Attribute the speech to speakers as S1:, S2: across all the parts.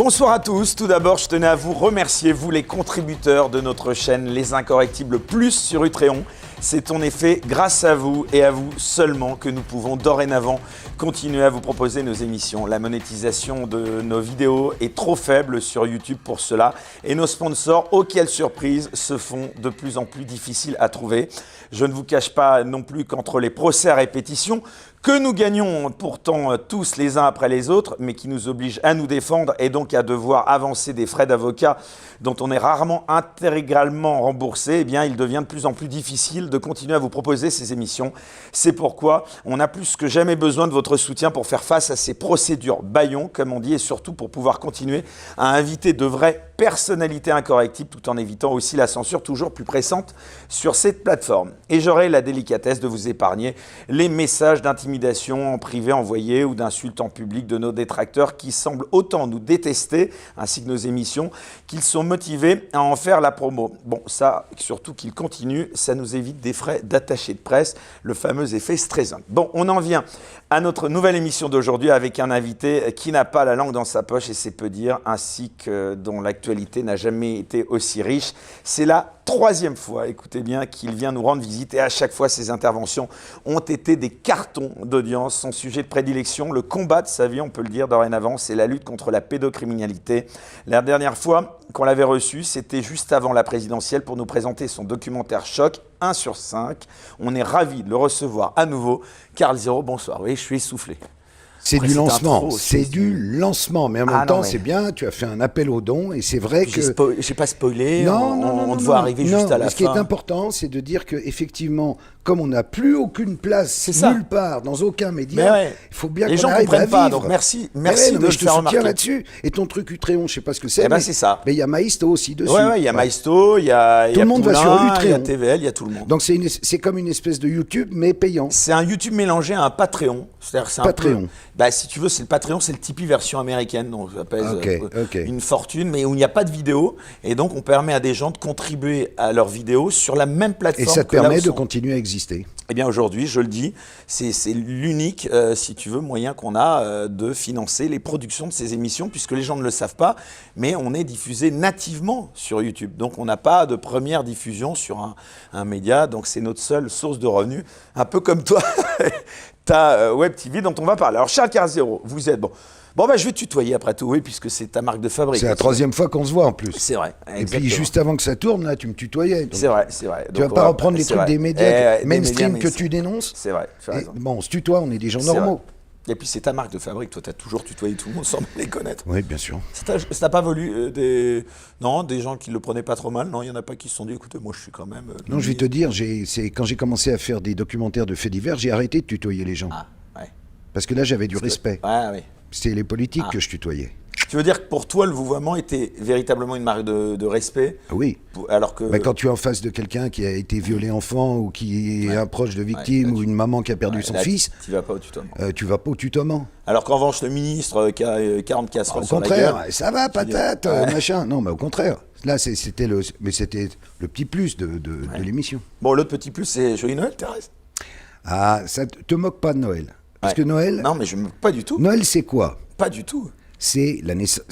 S1: Bonsoir à tous. Tout d'abord, je tenais à vous remercier, vous les contributeurs de notre chaîne Les Incorrectibles Plus sur Utréon. C'est en effet grâce à vous et à vous seulement que nous pouvons dorénavant continuer à vous proposer nos émissions. La monétisation de nos vidéos est trop faible sur YouTube pour cela et nos sponsors, oh quelle surprise, se font de plus en plus difficiles à trouver. Je ne vous cache pas non plus qu'entre les procès à répétition, que nous gagnons pourtant tous les uns après les autres, mais qui nous obligent à nous défendre et donc à devoir avancer des frais d'avocat dont on est rarement intégralement remboursé, eh bien, il devient de plus en plus difficile de continuer à vous proposer ces émissions. C'est pourquoi on a plus que jamais besoin de votre soutien pour faire face à ces procédures bâillons, comme on dit, et surtout pour pouvoir continuer à inviter de vraies personnalités incorrectibles, tout en évitant aussi la censure toujours plus pressante sur cette plateforme. Et j'aurai la délicatesse de vous épargner les messages d'intimidation en privé envoyés ou d'insultes en public de nos détracteurs qui semblent autant nous détester, ainsi que nos émissions, qu'ils sont motivés à en faire la promo. Bon, ça, surtout qu'ils continuent, ça nous évite des frais d'attaché de presse, le fameux effet Streisand. Bon, on en vient à notre nouvelle émission d'aujourd'hui avec un invité qui n'a pas la langue dans sa poche, et c'est peu dire, ainsi que dont l'actualité n'a jamais été aussi riche. C'est la troisième fois, écoutez bien, qu'il vient nous rendre visite, et à chaque fois ses interventions ont été des cartons d'audience. Son sujet de prédilection, le combat de sa vie, on peut le dire dorénavant, c'est la lutte contre la pédocriminalité. La dernière fois qu'on l'avait reçu, c'était juste avant la présidentielle pour nous présenter son documentaire Choc 1 sur 5. On est ravis de le recevoir à nouveau. Karl Zéro, bonsoir. Oui, je suis essoufflé.
S2: C'est du lancement, c'est du lancement, mais en même temps, c'est bien, tu as fait un appel aux dons, et c'est vrai que...
S1: J'ai pas spoilé, on doit arriver juste à la fin.
S2: Ce qui est important, c'est de dire qu'effectivement, comme on n'a plus aucune place nulle part, dans aucun média, il faut bien qu'on arrive à vivre. Les gens ne comprennent pas,
S1: donc merci de le faire remarquer.
S2: Là-dessus. Et ton truc Utréon, je sais pas ce que c'est,
S1: mais c'est ça.
S2: Mais il y a Maïsto aussi dessus.
S1: Ouais, il y a Maïsto, il y a
S2: tout le monde va sur Utréon.
S1: Il y a TVL, il y a tout le monde.
S2: Donc c'est comme une espèce de YouTube, mais payant.
S1: C'est un YouTube mélangé à un Patreon. C'est-à-dire c'est un
S2: Patreon.
S1: Si tu veux, c'est le Patreon, c'est le Tipeee version américaine, donc ça pèse une fortune, mais où il n'y a pas de vidéo, et donc on permet à des gens de contribuer à leurs vidéos sur la même plateforme.
S2: Et ça te permet de continuer à exister.
S1: Eh bien aujourd'hui, je le dis, c'est l'unique, si tu veux, moyen qu'on a de financer les productions de ces émissions, puisque les gens ne le savent pas, mais on est diffusé nativement sur YouTube. Donc on n'a pas de première diffusion sur un média, donc c'est notre seule source de revenus, un peu comme toi, ta Web TV dont on va parler. Alors Charles Carzero, vous êtes Bon, je vais te tutoyer après tout, oui, puisque c'est ta marque de fabrique.
S2: C'est la troisième fois qu'on se voit en plus.
S1: C'est vrai.
S2: Exactement. Et puis juste avant que ça tourne, là, tu me tutoyais.
S1: C'est vrai.
S2: Tu vas pas reprendre les trucs des médias mainstream que tu dénonces.
S1: C'est vrai, tu as raison.
S2: Bon, on se tutoie, on est des gens normaux.
S1: Et puis c'est ta marque de fabrique, toi tu as toujours tutoyé tout le monde sans les connaître.
S2: Oui, bien sûr.
S1: Ça n'a pas voulu des gens qui le prenaient pas trop mal, non, il y en a pas qui se sont dit écoutez, moi je suis quand même...
S2: Non, je vais te dire, quand j'ai commencé à faire des documentaires de faits divers, j'ai arrêté de tutoyer les gens.
S1: Ah, ouais.
S2: Parce que là j'avais du respect.
S1: Oui.
S2: C'était les politiques que je tutoyais.
S1: Tu veux dire que pour toi, le vouvoiement était véritablement une marque de respect?
S2: Oui.
S1: Alors que...
S2: quand tu es en face de quelqu'un qui a été violé enfant ou qui est un proche de victime ou une maman qui a perdu son fils...
S1: Tu vas pas au tutoiement.
S2: Tu vas pas au tutoiement.
S1: Alors qu'en revanche, le ministre qui a 40 casseroles sur la
S2: gueule... Au contraire,
S1: gueule,
S2: ça va, patate, machin. Non, mais au contraire. Là, c'était le petit plus de l'émission.
S1: Bon, l'autre petit plus, c'est Joyeux Noël, Thérèse.
S2: Ah, ça te moque pas de Noël. Parce que Noël...
S1: Non, mais je me moque pas du tout.
S2: Noël, c'est quoi?
S1: Pas du tout.
S2: C'est la naissance.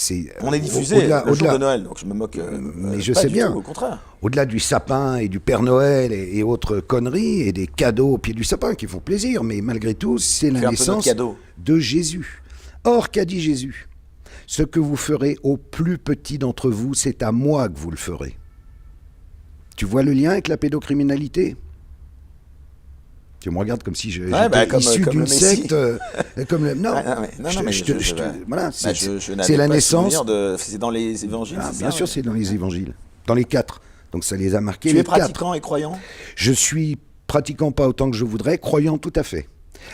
S1: On est diffusé le jour de Noël, donc je me moque.
S2: Mais je sais bien.
S1: Tout, au contraire.
S2: Au-delà du sapin et du Père Noël et autres conneries et des cadeaux au pied du sapin qui font plaisir, mais malgré tout, c'est la naissance de Jésus. Or, qu'a dit Jésus? Ce que vous ferez au plus petit d'entre vous, c'est à moi que vous le ferez. Tu vois le lien avec la pédocriminalité? Tu me regardes comme si j'étais issu d'une secte.
S1: C'est la naissance. C'est dans les évangiles.
S2: Bien sûr, c'est dans les évangiles. Dans les 4. Donc ça les a marqués.
S1: Tu es pratiquant et croyant?
S2: Je suis pratiquant pas autant que je voudrais, croyant tout à fait.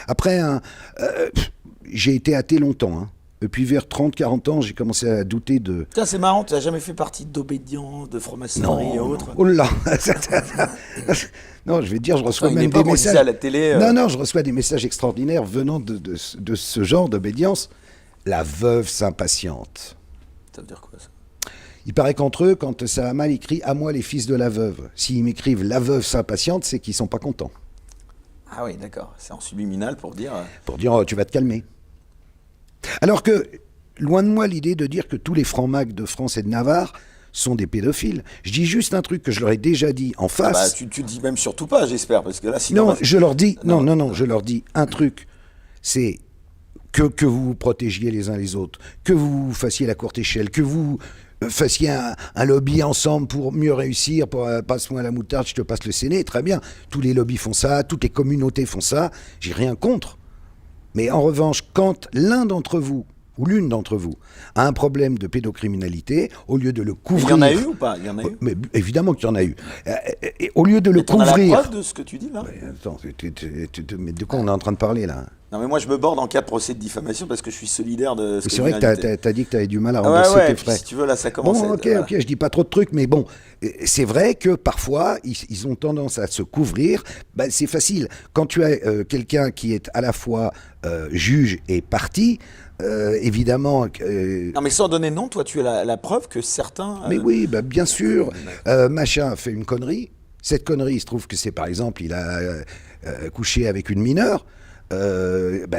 S2: Après, j'ai été athée longtemps. Et puis vers 30-40 ans, j'ai commencé à douter de...
S1: Putain, c'est marrant, tu n'as jamais fait partie d'obédience, de franc-maçonnerie et autres?
S2: Oh là. Non, je vais te dire, je reçois même des messages...
S1: à la télé,
S2: Non, je reçois des messages extraordinaires venant de ce genre d'obédience. La veuve s'impatiente.
S1: Ça veut dire quoi, ça?
S2: Il paraît qu'entre eux, quand ça va mal, ils crient « À moi les fils de la veuve ». S'ils m'écrivent « La veuve s'impatiente », c'est qu'ils ne sont pas contents.
S1: Ah oui, d'accord. C'est en subliminal pour dire...
S2: Pour dire oh, « Tu vas te calmer ». Alors que loin de moi l'idée de dire que tous les francs-macs de France et de Navarre sont des pédophiles. Je dis juste un truc que je leur ai déjà dit en face.
S1: Tu dis même surtout pas, j'espère, parce que là, sinon...
S2: Non, je leur dis, je leur dis un truc, c'est que vous vous protégiez les uns les autres, que vous fassiez la courte échelle, que vous fassiez un lobby ensemble pour mieux réussir, pour passe-moi la moutarde, je te passe le séné, très bien. Tous les lobbies font ça, toutes les communautés font ça, j'ai rien contre. Mais en revanche, quand l'un d'entre vous, ou l'une d'entre vous, a un problème de pédocriminalité, au lieu de le couvrir...
S1: Il y en a eu ou pas? Il y en a eu.
S2: Mais évidemment qu'il y en a eu. Et au lieu de le couvrir...
S1: Mais t'en as la preuve de ce que tu dis, là?
S2: Attends, mais de quoi on est en train de parler, là?
S1: Non, mais moi, je me borde en cas de procès de diffamation parce que je suis solidaire de ce que
S2: c'est vrai que t'as dit que t'avais du mal à rembourser tes frais.
S1: Si tu veux, là, ça commence
S2: à être... Ok, je dis pas trop de trucs, mais bon, c'est vrai que parfois, ils ont tendance à se couvrir. Ben, c'est facile. Quand tu as quelqu'un qui est à la fois juge et partie, évidemment...
S1: Non, mais sans donner de nom, toi, tu as la preuve que certains...
S2: Mais oui, ben, bien sûr. Machin fait une connerie. Cette connerie, il se trouve que c'est, par exemple, il a couché avec une mineure.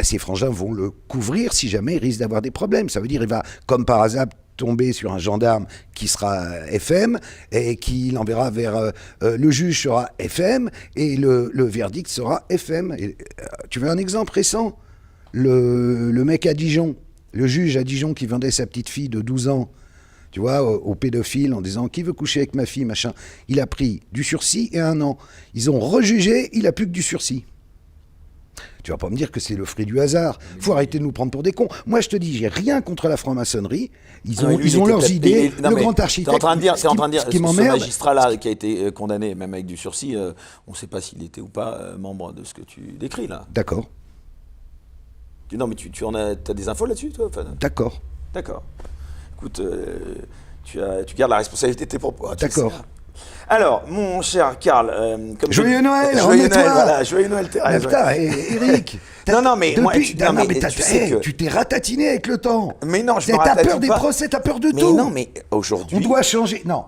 S2: Ses frangins vont le couvrir si jamais il risque d'avoir des problèmes. Ça veut dire il va, comme par hasard, tomber sur un gendarme qui sera FM et qui l'enverra vers... le juge sera FM et le verdict sera FM. Et, tu veux un exemple récent? Le mec à Dijon, le juge à Dijon qui vendait sa petite fille de 12 ans, tu vois, au pédophile en disant « Qui veut coucher avec ma fille ?» machin. Il a pris du sursis et 1 an. Ils ont rejugé, il n'a plus que du sursis. Tu vas pas me dire que c'est le fruit du hasard. Faut arrêter de nous prendre pour des cons. Moi, je te dis, j'ai rien contre la franc-maçonnerie. Ils ont leurs idées. Le grand architecte.
S1: T'es en train de dire, ce
S2: magistrat-là
S1: qui a été condamné, même avec du sursis, on ne sait pas s'il était ou pas membre de ce que tu décris là.
S2: D'accord.
S1: Non, mais tu as des infos là-dessus, toi?
S2: D'accord.
S1: D'accord. Écoute, tu gardes la responsabilité de tes propos.
S2: D'accord.
S1: Alors, mon cher Karl,
S2: joyeux Noël,
S1: joyeux Noël, Thérèse.
S2: Putain, Eric.
S1: Non, mais
S2: tu t'es ratatiné avec le temps.
S1: Mais non, je me ratatine pas.
S2: T'as peur des procès, t'as peur de tout.
S1: Mais non, mais aujourd'hui...
S2: On doit changer... Non,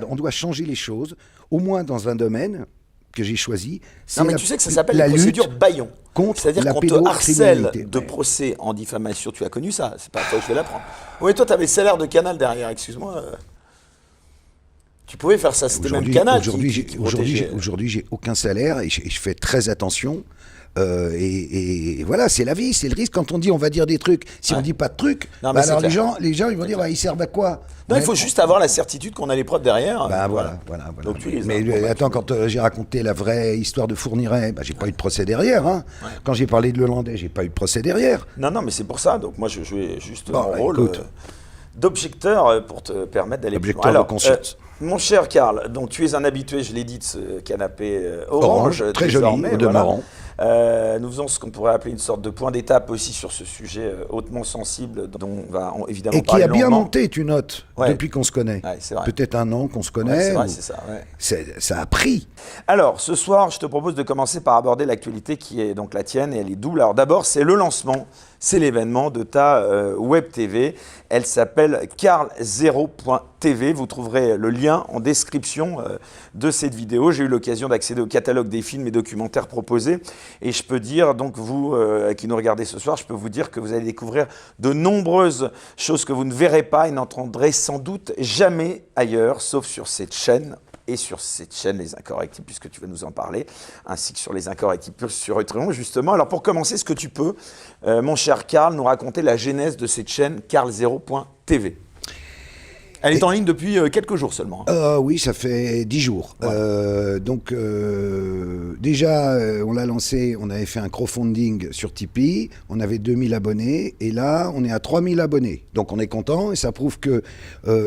S2: on doit changer les choses, au moins dans un domaine que j'ai choisi.
S1: Non, mais tu sais que ça s'appelle la procédure Bayon. C'est-à-dire qu'on te harcèle de procès en diffamation. Tu as connu ça, c'est pas toi que je vais l'apprendre. Oui, toi, t'avais le salaire de Canal derrière, excuse-moi. Tu pouvais faire ça, c'était même Canal.
S2: Aujourd'hui, j'ai aucun salaire et je fais très attention. Et voilà, c'est la vie, c'est le risque. Quand on dit on va dire des trucs, si on dit pas de trucs, alors les gens ils vont dire ils servent à quoi?
S1: Non, il faut juste avoir la certitude qu'on a les preuves derrière.
S2: Voilà.
S1: Donc,
S2: mais attends, quand j'ai raconté la vraie histoire de Fourniret, j'ai pas eu de procès derrière. Hein. Ouais. Quand j'ai parlé de Lelandais, j'ai pas eu de procès derrière.
S1: Non, mais c'est pour ça. Donc moi, je jouais juste mon rôle d'objecteur pour te permettre d'aller plus loin.
S2: Alors,
S1: mon cher Karl, donc tu es un habitué, je l'ai dit, de ce canapé orange,
S2: très joli, au demeurant.
S1: Nous faisons ce qu'on pourrait appeler une sorte de point d'étape aussi sur ce sujet hautement sensible dont on va évidemment parler
S2: longuement. Et qui a bien
S1: longuement.
S2: monté, tu notes, depuis qu'on se connaît.
S1: Ouais, c'est vrai.
S2: Peut-être 1 an qu'on se connaît.
S1: Ouais, c'est vrai, c'est ça. Ouais.
S2: Ça a pris.
S1: Alors, ce soir, je te propose de commencer par aborder l'actualité qui est donc la tienne et elle est double. Alors d'abord, c'est le lancement, c'est l'événement de ta web TV. Elle s'appelle carl0.tv. Vous trouverez le lien en description de cette vidéo. J'ai eu l'occasion d'accéder au catalogue des films et documentaires proposés. Et je peux dire, donc vous qui nous regardez ce soir, je peux vous dire que vous allez découvrir de nombreuses choses que vous ne verrez pas et n'entendrez sans doute jamais ailleurs, sauf sur cette chaîne. Et sur cette chaîne Les Incorrectibles, puisque tu vas nous en parler, ainsi que sur Les Incorrectibles sur Utréon, justement. Alors pour commencer, est-ce que tu peux, mon cher Karl, nous raconter la genèse de cette chaîne carl0.tv? Elle est en ligne depuis quelques jours seulement.
S2: Oui, ça fait 10 jours. Ouais. Déjà, on l'a lancé, on avait fait un crowdfunding sur Tipeee, on avait 2000 abonnés, et là, on est à 3000 abonnés. Donc on est content, et ça prouve que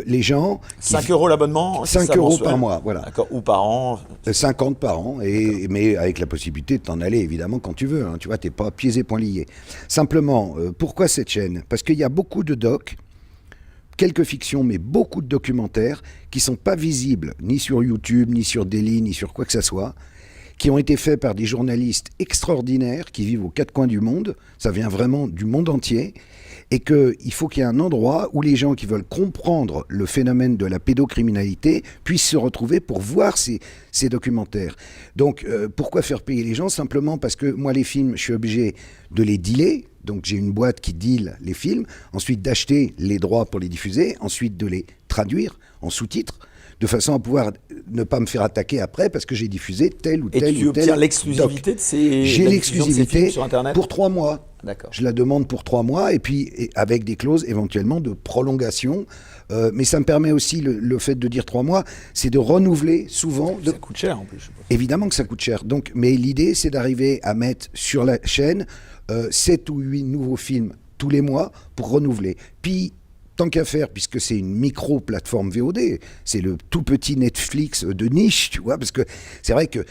S2: les gens...
S1: 5 € l'abonnement?
S2: 5 € par mois, voilà.
S1: D'accord, ou par an?
S2: 50 par an, mais avec la possibilité de t'en aller, évidemment, quand tu veux. Hein, tu vois, t'es pas pieds et poings liés. Simplement, pourquoi cette chaîne? Parce qu'il y a beaucoup de docs, quelques fictions, mais beaucoup de documentaires qui ne sont pas visibles, ni sur YouTube, ni sur Daily, ni sur quoi que ce soit, qui ont été faits par des journalistes extraordinaires qui vivent aux quatre coins du monde. Ça vient vraiment du monde entier. Et qu'il faut qu'il y ait un endroit où les gens qui veulent comprendre le phénomène de la pédocriminalité puissent se retrouver pour voir ces documentaires. Donc, pourquoi faire payer les gens ? Simplement parce que moi, les films, je suis obligé de les dealer. Donc, j'ai une boîte qui deal les films. Ensuite, d'acheter les droits pour les diffuser. Ensuite, de les traduire en sous-titres, de façon à pouvoir ne pas me faire attaquer après parce que j'ai diffusé tel ou tel ou tel.
S1: Et tu obtiens l'exclusivité de ces
S2: J'ai l'exclusivité
S1: sur Internet
S2: pour 3 mois.
S1: D'accord.
S2: Je la demande pour 3 mois et puis avec des clauses éventuellement de prolongation. Mais ça me permet aussi, le fait de dire 3 mois, c'est de renouveler souvent.
S1: Ça coûte cher en plus. Je suppose.
S2: Évidemment que ça coûte cher. Donc, mais l'idée, c'est d'arriver à mettre sur la chaîne 7 ou 8 nouveaux films tous les mois pour renouveler. Puis, tant qu'à faire, puisque c'est une micro-plateforme VOD, c'est le tout petit Netflix de niche, tu vois, parce que c'est vrai que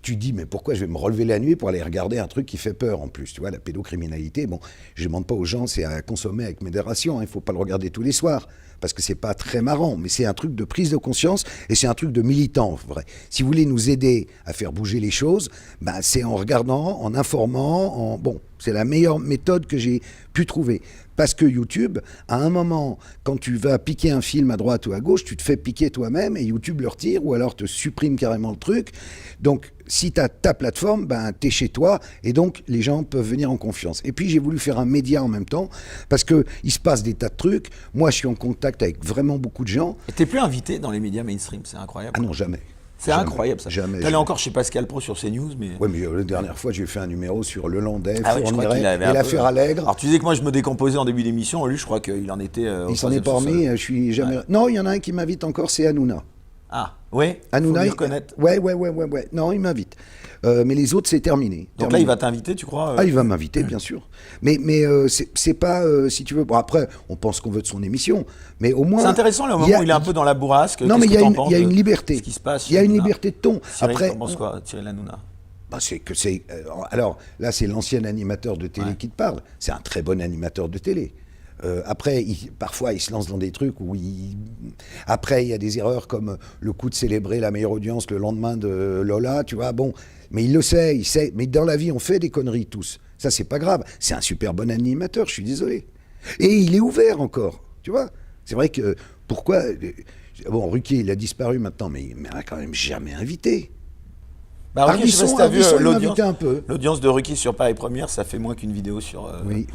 S2: tu dis, mais pourquoi je vais me relever la nuit pour aller regarder un truc qui fait peur en plus, tu vois, la pédocriminalité, bon, je ne demande pas aux gens, c'est à consommer avec modération, il ne faut pas le regarder tous les soirs, parce que c'est pas très marrant, mais c'est un truc de prise de conscience et c'est un truc de militant, en vrai. Si vous voulez nous aider à faire bouger les choses, ben, c'est en regardant, en informant, bon, c'est la meilleure méthode que j'ai pu trouver. Parce que YouTube, à un moment, quand tu vas piquer un film à droite ou à gauche, tu te fais piquer toi-même et YouTube le retire ou alors te supprime carrément le truc. Donc, si tu as ta plateforme, ben, tu es chez toi et donc les gens peuvent venir en confiance. Et puis, j'ai voulu faire un média en même temps parce qu'il se passe des tas de trucs. Moi, je suis en contact avec vraiment beaucoup de gens.
S1: Et tu n'es plus invité dans les médias mainstream, c'est incroyable.
S2: Ah non, jamais.
S1: C'est incroyable ça.
S2: Jamais.
S1: Tu allais encore chez Pascal Pro sur CNews, mais.
S2: Oui, mais la dernière fois, j'ai fait un numéro sur Le Landais,
S1: Fourniret
S2: et l'affaire Allègre.
S1: Alors tu disais que moi je me décomposais en début d'émission, lui je crois qu'il en était.
S2: Il s'en est pas remis, je suis jamais. Ouais. Non, il y en a un qui m'invite encore, c'est Hanouna.
S1: Ah, ouais.
S2: Hanouna,
S1: faut le reconnaître.
S2: Ouais. Non, il m'invite. Mais les autres, c'est terminé.
S1: Donc là, il va t'inviter, tu crois
S2: Ah, il va m'inviter, bien sûr. Mais c'est pas, si tu veux. Bon, après, on pense qu'on veut de son émission, mais au moins.
S1: C'est intéressant, le moment où il est un peu dans la bourrasque.
S2: Non, mais il y a une liberté.
S1: Ce qui se passe.
S2: Il y a une liberté de ton.
S1: Cyril, après, tu penses quoi, Cyril Hanouna?
S2: Bah alors là, c'est l'ancien animateur de télé qui te parle. C'est un très bon animateur de télé. Après, parfois, il se lance dans des trucs où après, il y a des erreurs comme le coup de célébrer la meilleure audience le lendemain de Lola, tu vois. Bon, mais il le sait, il sait. Mais dans la vie, on fait des conneries tous. Ça, c'est pas grave. C'est un super bon animateur, je suis désolé. Et il est ouvert encore, tu vois. C'est vrai que, pourquoi... Bon, Ruquier, il a disparu maintenant, mais il m'a quand même jamais invité.
S1: Bah, Ruquier, je sais pas si t'as vu l'audience de Ruquier sur Paris Première, ça fait moins qu'une vidéo sur...
S2: Oui.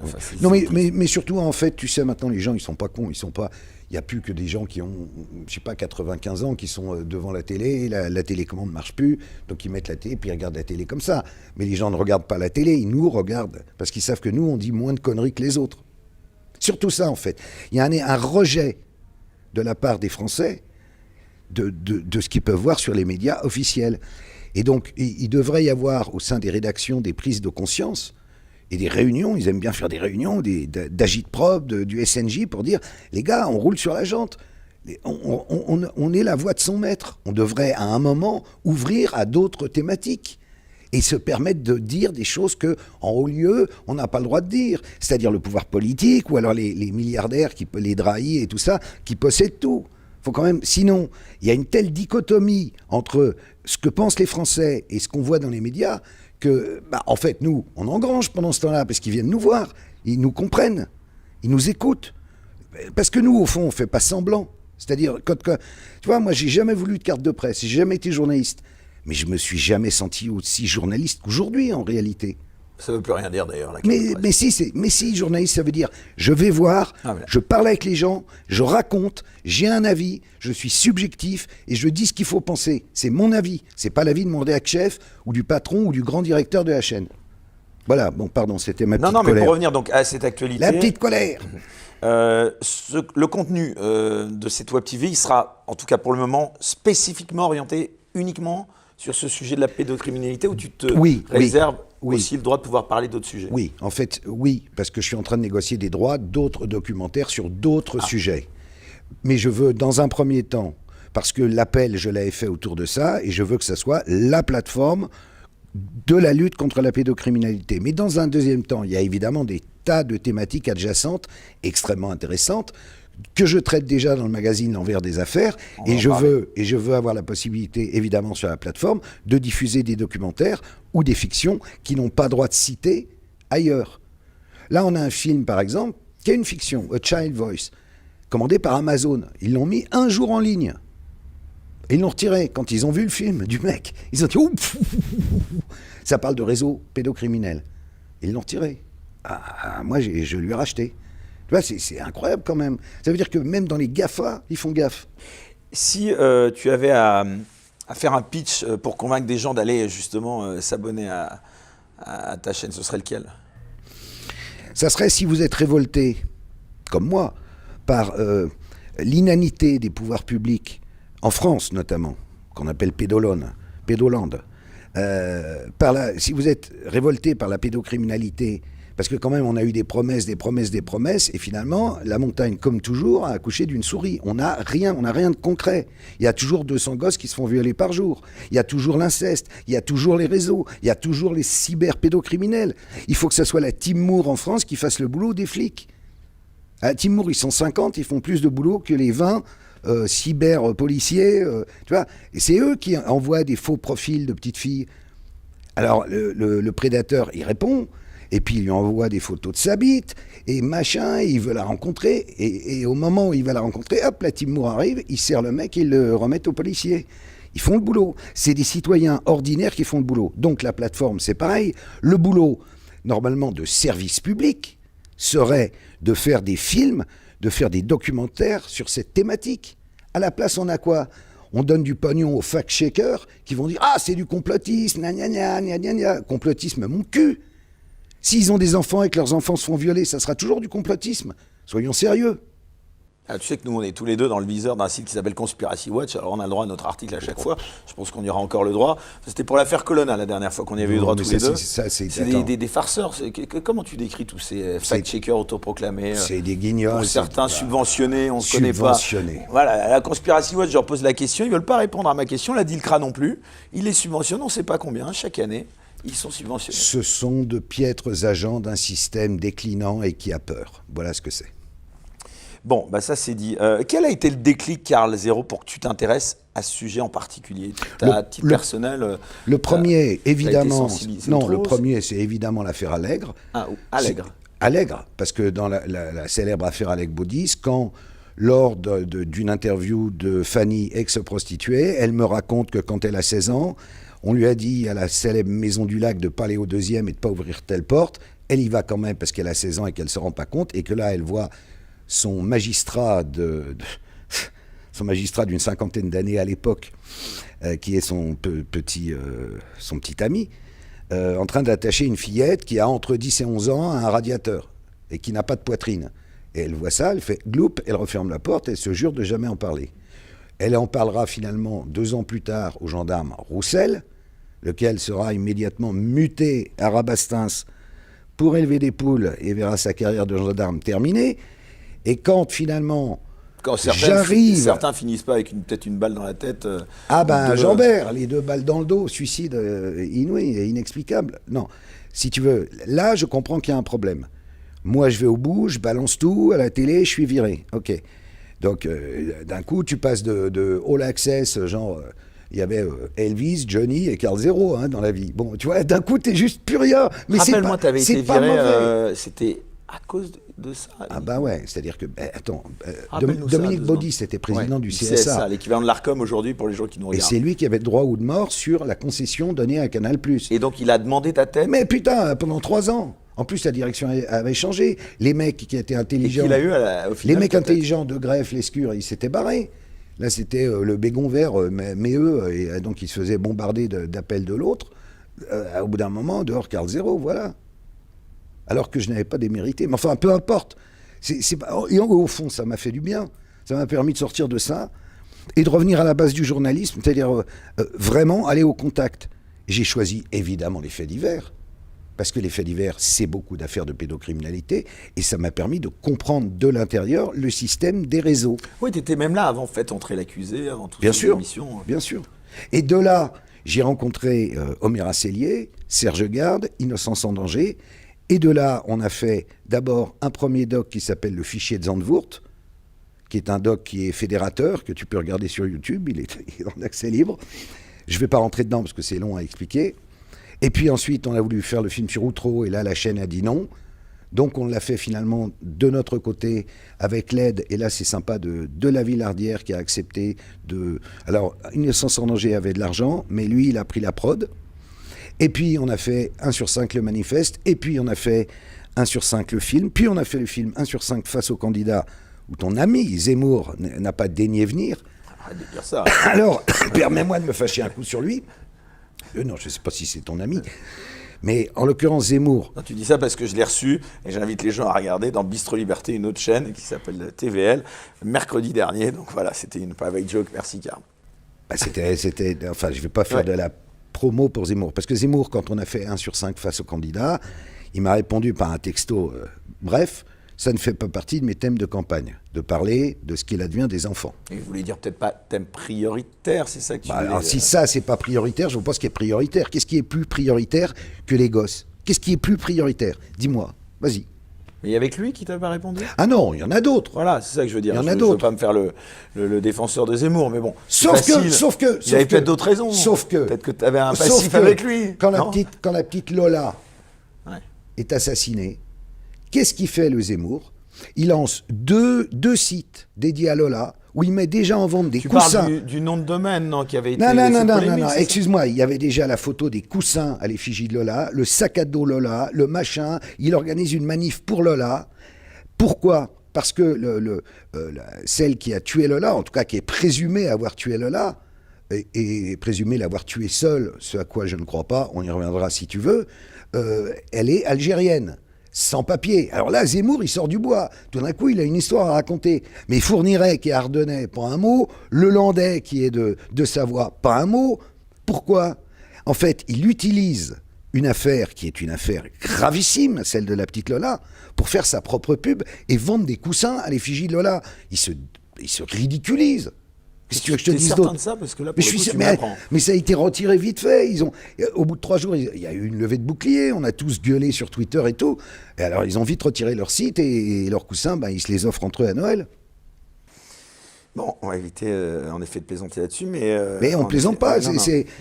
S2: Enfin, non, mais surtout, en fait, tu sais, maintenant, les gens, ils sont pas cons. Il n'y a plus que des gens qui ont, je sais pas, 95 ans, qui sont devant la télé. La télécommande ne marche plus. Donc, ils mettent la télé, puis ils regardent la télé comme ça. Mais les gens ne regardent pas la télé, ils nous regardent. Parce qu'ils savent que nous, on dit moins de conneries que les autres. Surtout ça, en fait. Il y a un rejet de la part des Français de ce qu'ils peuvent voir sur les médias officiels. Et donc, il devrait y avoir, au sein des rédactions, des prises de conscience et des réunions. Ils aiment bien faire des réunions, d'agitprop, du SNJ, pour dire, les gars, on roule sur la jante. On est la voix de son maître. On devrait, à un moment, ouvrir à d'autres thématiques et se permettre de dire des choses qu'en haut lieu, on n'a pas le droit de dire. C'est-à-dire le pouvoir politique, ou alors les milliardaires, les drahis et tout ça, qui possèdent tout. Faut quand même, sinon, il y a une telle dichotomie entre ce que pensent les Français et ce qu'on voit dans les médias que, en fait, nous, on engrange pendant ce temps-là parce qu'ils viennent nous voir, ils nous comprennent, ils nous écoutent. Parce que nous, au fond, on fait pas semblant. C'est-à-dire, tu vois, moi, j'ai jamais voulu de carte de presse, j'ai jamais été journaliste, mais je me suis jamais senti aussi journaliste qu'aujourd'hui, en réalité.
S1: Ça ne veut plus rien dire d'ailleurs.
S2: Mais si, journaliste, ça veut dire je vais voir, je parle avec les gens, je raconte, j'ai un avis, je suis subjectif et je dis ce qu'il faut penser. C'est mon avis, c'est pas l'avis de mon rédac-chef ou du patron ou du grand directeur de la chaîne. Voilà, bon, pardon, c'était ma petite colère.
S1: Non, mais pour revenir donc à cette actualité...
S2: La petite colère.
S1: Le contenu de cette Web TV, il sera, en tout cas pour le moment, spécifiquement orienté uniquement sur ce sujet de la pédocriminalité où tu te réserves aussi le droit de pouvoir parler d'autres sujets.
S2: Oui, en fait, oui, parce que je suis en train de négocier des droits d'autres documentaires sur d'autres sujets. Mais je veux, dans un premier temps, parce que l'appel, je l'avais fait autour de ça, et je veux que ça soit la plateforme de la lutte contre la pédocriminalité. Mais dans un deuxième temps, il y a évidemment des tas de thématiques adjacentes extrêmement intéressantes que je traite déjà dans le magazine L'Envers des affaires, et je veux avoir la possibilité, évidemment sur la plateforme, de diffuser des documentaires ou des fictions qui n'ont pas droit de citer ailleurs. Là, on a un film, par exemple, qui est une fiction, A Child Voice, commandé par Amazon. Ils l'ont mis un jour en ligne. Et ils l'ont retiré quand ils ont vu le film du mec. Ils ont dit, ouf, ça parle de réseau pédocriminel. Ils l'ont retiré. Moi, je lui ai racheté. Tu vois, c'est incroyable quand même. Ça veut dire que même dans les GAFA, ils font gaffe.
S1: Si tu avais à faire un pitch pour convaincre des gens d'aller justement s'abonner à ta chaîne, ce serait lequel ?
S2: Ça serait si vous êtes révolté, comme moi, par l'inanité des pouvoirs publics, en France notamment, qu'on appelle pédolande. Si vous êtes révolté par la pédocriminalité, parce que quand même on a eu des promesses, et finalement la montagne, comme toujours, a accouché d'une souris. On n'a rien de concret. Il y a toujours 200 gosses qui se font violer par jour. Il y a toujours l'inceste, il y a toujours les réseaux, il y a toujours les cyberpédocriminels. Il faut que ce soit la Team Moore en France qui fasse le boulot des flics. À la Team Moore, ils sont 50, ils font plus de boulot que les 20 cyber-policiers. Tu vois, et c'est eux qui envoient des faux profils de petites filles. Alors le prédateur, il répond. Et puis il lui envoie des photos de sa bite, et machin, il veut la rencontrer, et au moment où il va la rencontrer, hop, la Team Moore arrive, il serre le mec et ils le remettent aux policiers. Ils font le boulot. C'est des citoyens ordinaires qui font le boulot. Donc la plateforme, c'est pareil. Le boulot, normalement, de service public, serait de faire des films, de faire des documentaires sur cette thématique. À la place, on a quoi ? On donne du pognon aux fact-checkers qui vont dire « Ah, c'est du complotisme, gna gna gna gna gna gna. Complotisme, mon cul !» S'ils ont des enfants et que leurs enfants se font violer, ça sera toujours du complotisme. Soyons sérieux.
S1: Ah, tu sais que nous, on est tous les deux dans le viseur d'un site qui s'appelle Conspiracy Watch. Alors, on a le droit à notre article à chaque fois. Je pense qu'on y aura encore le droit. C'était pour l'affaire Colonna, la dernière fois qu'on y avait eu droit tous les deux. C'est des farceurs. Comment tu décris tous ces fact-checkers autoproclamés
S2: C'est des guignols.
S1: Pour certains subventionnés, on ne se connaît pas. Voilà, la Conspiracy Watch, je leur pose la question. Ils ne veulent pas répondre à ma question. La DILCRA non plus. Ils les subventionnent, on ne sait pas combien, chaque année. Ils sont subventionnés.
S2: Ce sont de piètres agents d'un système déclinant et qui a peur. Voilà ce que c'est.
S1: Bon, bah ça c'est dit. Quel a été le déclic, Karl Zéro, pour que tu t'intéresses à ce sujet en particulier ? À titre personnel.
S2: Le premier, évidemment. Non, le premier, c'est évidemment l'affaire Allègre.
S1: Ah, Allègre.
S2: Allègre, parce que dans la célèbre affaire Allègre-Baudis, lors d'une interview de Fanny, ex-prostituée, elle me raconte que quand elle a 16 ans, on lui a dit à la célèbre Maison du Lac de pas aller au deuxième et de ne pas ouvrir telle porte. Elle y va quand même parce qu'elle a 16 ans et qu'elle ne se rend pas compte. Et que là, elle voit son magistrat d'une cinquantaine d'années à l'époque, qui est son petit ami, en train d'attacher une fillette qui a entre 10 et 11 ans à un radiateur et qui n'a pas de poitrine. Et elle voit ça, elle fait gloup, elle referme la porte, elle se jure de jamais en parler. Elle en parlera finalement 2 ans plus tard au gendarme Roussel, lequel sera immédiatement muté à Rabastens pour élever des poules et verra sa carrière de gendarme terminée. Et quand finalement j'arrive...
S1: Certains finissent pas avec peut-être une balle dans la tête.
S2: Jambert, les 2 balles dans le dos, suicide inouï et inexplicable. Non, si tu veux, là je comprends qu'il y a un problème. Moi je vais au bout, je balance tout, à la télé, je suis viré. Ok. Donc, d'un coup, tu passes de All Access, genre, il y avait Elvis, Johnny et Karl Zéro dans la vie. Bon, tu vois, d'un coup, t'es juste plus rien. Mais
S1: rappelle-moi, tu avais été viré, c'était à cause de ça.
S2: Ah bah ouais, c'est-à-dire que, Dominique Baudis était président du CSA.
S1: L'équivalent de l'ARCOM aujourd'hui pour les gens qui nous regardent.
S2: Et c'est lui qui avait le droit ou de mort sur la concession donnée à Canal+.
S1: Et donc, il a demandé ta tête ?
S2: Mais putain, pendant 3 ans. En plus, la direction avait changé. Les mecs qui étaient intelligents...
S1: Et qu'il a eu au final,
S2: les mecs intelligents de Greff, Lescure, ils s'étaient barrés. Là, c'était le bégon vert, mais eux, et donc ils se faisaient bombarder d'appels de l'autre. Au bout d'un moment, dehors Karl Zéro, voilà. Alors que je n'avais pas démérité. Mais enfin, peu importe. Et au fond, ça m'a fait du bien. Ça m'a permis de sortir de ça et de revenir à la base du journalisme, c'est-à-dire vraiment aller au contact. J'ai choisi évidemment les faits divers. Parce que les faits divers, c'est beaucoup d'affaires de pédocriminalité, et ça m'a permis de comprendre de l'intérieur le système des réseaux.
S1: Oui, tu étais même là avant entrer l'accusé, avant toutes ces émissions.
S2: Bien sûr. Et de là, j'ai rencontré Oméra Cellier, Serge Garde, Innocence sans danger, et de là, on a fait d'abord un premier doc qui s'appelle Le fichier de Zandvoort, qui est un doc qui est fédérateur, que tu peux regarder sur YouTube, il est en accès libre. Je ne vais pas rentrer dedans parce que c'est long à expliquer. Et puis ensuite, on a voulu faire le film sur Outreau, et là, la chaîne a dit non. Donc on l'a fait finalement de notre côté avec l'aide, et là c'est sympa, de la Villardière qui a accepté de... Alors, Innocence en danger avait de l'argent, mais lui, il a pris la prod. Et puis on a fait 1/5 le manifeste, et puis on a fait 1/5 le film, puis on a fait le film 1/5 face au candidat, où ton ami Zemmour n'a pas daigné venir.
S1: Arrête de dire ça.
S2: Alors, permets-moi de me fâcher un coup sur lui. Non, je ne sais pas si c'est ton ami. Mais en l'occurrence, Zemmour...
S1: Non, tu dis ça parce que je l'ai reçu, et j'invite les gens à regarder dans Bistro Liberté, une autre chaîne qui s'appelle TVL, mercredi dernier. Donc voilà, c'était une private joke. Merci, Carl.
S2: Bah, enfin, je ne vais pas faire de la promo pour Zemmour. Parce que Zemmour, quand on a fait 1/5 face au candidat, il m'a répondu par un texto. Bref, ça ne fait pas partie de mes thèmes de campagne, de parler de ce qu'il advient des enfants.
S1: Et vous voulez dire peut-être pas thème prioritaire, c'est ça que tu voulais...
S2: Alors, si ça, c'est pas prioritaire, je ne vois pas ce qui est prioritaire. Qu'est-ce qui est plus prioritaire que les gosses? Qu'est-ce qui est plus prioritaire? Dis-moi, vas-y.
S1: Mais il y avait que lui qui t'a pas répondu?
S2: Ah non, il y en a d'autres.
S1: Voilà, c'est ça que je veux dire.
S2: Il y en a
S1: d'autres. Je veux pas
S2: d'autres.
S1: me faire le défenseur de Zemmour, mais bon.
S2: Sauf que...
S1: Il y avait peut-être d'autres raisons.
S2: Sauf que...
S1: Peut-être que tu avais un passif avec lui.
S2: Quand la petite Lola est assassinée, qu'est-ce qu'il fait, le Zemmour? Il lance deux sites dédiés à Lola, où il met déjà en vente des coussins.
S1: Tu parles du nom de domaine, non, qui avait été...
S2: Non, excuse-moi, il y avait déjà la photo des coussins à l'effigie de Lola, le sac à dos Lola, le machin, il organise une manif pour Lola. Pourquoi? Parce que celle qui a tué Lola, en tout cas qui est présumée avoir tué Lola, et présumée l'avoir tuée seule, ce à quoi je ne crois pas, on y reviendra si tu veux, elle est algérienne. Sans papier. Alors là, Zemmour, il sort du bois. Tout d'un coup, il a une histoire à raconter. Mais Fourniret, qui est ardennais, pas un mot. Le Landais, qui est de Savoie, pas un mot. Pourquoi? En fait, il utilise une affaire qui est une affaire gravissime, celle de la petite Lola, pour faire sa propre pub et vendre des coussins à l'effigie de Lola. Il se ridiculise. Si tu veux que je te dise d'autre.
S1: De ça parce que là, pour le coup, tu m'apprends.
S2: Mais ça a été retiré vite fait. Au bout de 3 jours, il y a eu une levée de bouclier. On a tous gueulé sur Twitter et tout. Et alors, ils ont vite retiré leur site et leurs coussins, ils se les offrent entre eux à Noël.
S1: Bon, on va éviter en effet de plaisanter là-dessus, mais...
S2: Mais on ne plaisante pas,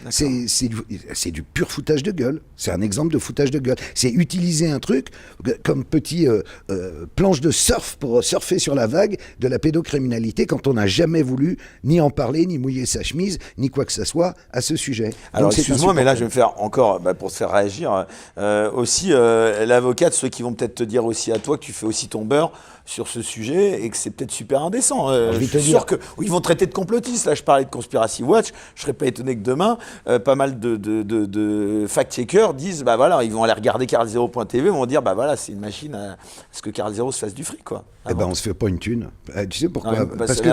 S2: c'est du pur foutage de gueule. C'est un exemple de foutage de gueule. C'est utiliser un truc comme petit planche de surf pour surfer sur la vague de la pédocriminalité quand on n'a jamais voulu ni en parler, ni mouiller sa chemise, ni quoi que ce soit à ce sujet.
S1: Alors excuse-moi, mais là je vais me faire encore, pour te faire réagir, aussi l'avocat de ceux qui vont peut-être te dire aussi à toi que tu fais aussi ton beurre sur ce sujet et que c'est peut-être super indécent. Je suis sûr qu'ils vont traiter de complotiste. Là, je parlais de Conspiracy Watch. Je serais pas étonné que demain, pas mal de fact-checkers disent, voilà, ils vont aller regarder carl0.tv, vont dire, voilà, c'est une machine à ce que Carl Zero se fasse du fric, quoi.
S2: On se fait pas une thune. Tu sais pourquoi?
S1: Non,
S2: parce que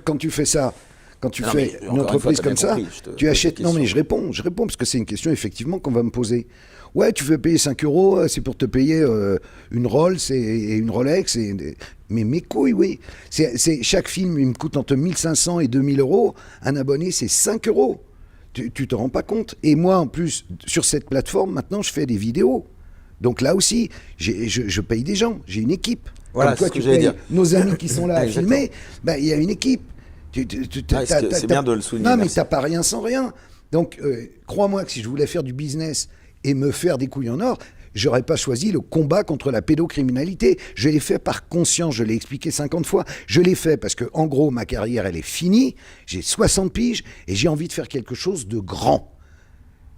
S2: quand tu fais ça. Quand tu fais une entreprise comme ça, tu achètes... Non, mais je réponds parce que c'est une question effectivement qu'on va me poser. Ouais, tu veux payer 5 €, c'est pour te payer une Rolls et une Rolex. Mais mes couilles, oui. Chaque film, il me coûte entre 1500 et 2000 €. Un abonné, c'est 5 €. Tu te rends pas compte. Et moi, en plus, sur cette plateforme, maintenant, je fais des vidéos. Donc là aussi, je paye des gens. J'ai une équipe.
S1: Voilà,
S2: comme toi, tu payes nos amis qui sont là à filmer. Il y a une équipe.
S1: C'est bien de le souligner.
S2: Non, mais t'as pas rien sans rien. Donc, crois-moi que si je voulais faire du business et me faire des couilles en or, j'aurais pas choisi le combat contre la pédocriminalité. Je l'ai fait par conscience, je l'ai expliqué 50 fois. Je l'ai fait parce que, en gros, ma carrière, elle est finie. J'ai 60 piges et j'ai envie de faire quelque chose de grand.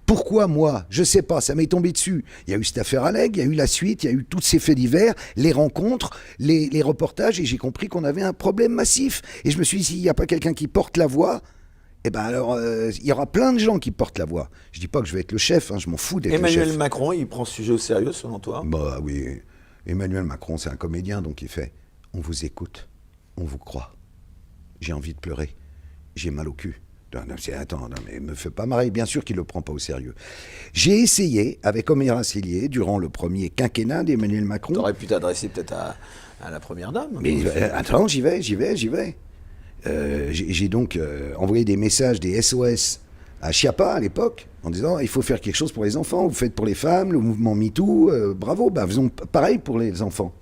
S2: Pourquoi moi? Je sais pas, ça m'est tombé dessus. Il y a eu cette affaire Alleg, il y a eu la suite, il y a eu tous ces faits divers, les rencontres, les reportages, et j'ai compris qu'on avait un problème massif. Et je me suis dit, s'il n'y a pas quelqu'un qui porte la voix, alors il y aura plein de gens qui portent la voix. Je dis pas que je vais être le chef, je m'en fous d'être le chef.
S1: Emmanuel Macron, il prend ce sujet au sérieux selon toi?
S2: Oui, Emmanuel Macron, c'est un comédien, donc il fait, on vous écoute, on vous croit. J'ai envie de pleurer, j'ai mal au cul. Attends, mais me fais pas marrer, bien sûr qu'il le prend pas au sérieux. J'ai essayé, avec Omer Assélier, durant le premier quinquennat d'Emmanuel Macron...
S1: T'aurais pu t'adresser peut-être à la première dame.
S2: Mais attends, j'y vais. J'ai donc envoyé des messages, des SOS à Chiappa à l'époque, en disant il faut faire quelque chose pour les enfants, vous faites pour les femmes, le mouvement MeToo, bravo, faisons pareil pour les enfants.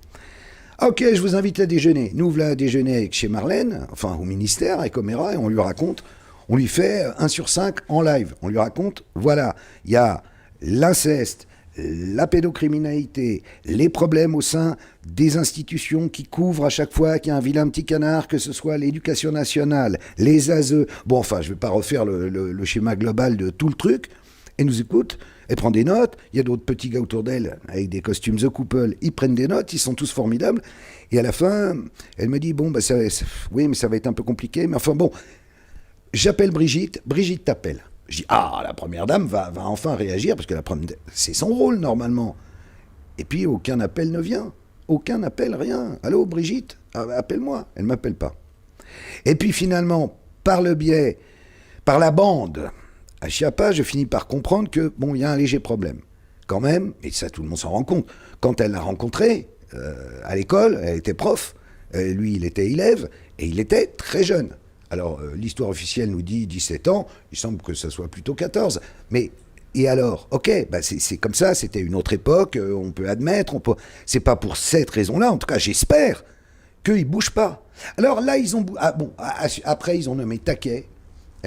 S2: Ok, je vous invite à déjeuner. Nous voilà à déjeuner avec chez Marlène, enfin au ministère, avec Oméra, et on lui raconte, on lui fait 1 sur 5 en live. On lui raconte, voilà, il y a l'inceste, la pédocriminalité, les problèmes au sein des institutions qui couvrent à chaque fois qu'il y a un vilain petit canard, que ce soit l'éducation nationale, les ASE. Bon, enfin, je ne vais pas refaire le schéma global de tout le truc. Elle nous écoute, elle prend des notes. Il y a d'autres petits gars autour d'elle avec des costumes The Couple. Ils prennent des notes, ils sont tous formidables. Et à la fin, elle me dit, bon, bah, oui, mais ça va être un peu compliqué. Mais enfin, bon, j'appelle Brigitte. Brigitte t'appelle. Je dis, la première dame va enfin réagir, parce que c'est son rôle, normalement. Et puis, aucun appel ne vient. Aucun appel, rien. Allô, Brigitte, appelle-moi. Elle ne m'appelle pas. Et puis, finalement, par la bande, à Chiappa, je finis par comprendre que, bon, il y a un léger problème. Quand même, et ça, tout le monde s'en rend compte, quand elle l'a rencontré, à l'école, elle était prof, lui, il était élève, et il était très jeune. Alors, l'histoire officielle nous dit 17 ans, il semble que ça soit plutôt 14. Mais, et alors? Ok, bah c'est comme ça, c'était une autre époque, on peut admettre, c'est pas pour cette raison-là, en tout cas, j'espère qu'ils ne bougent pas. Alors là, après, ils ont nommé Taquet.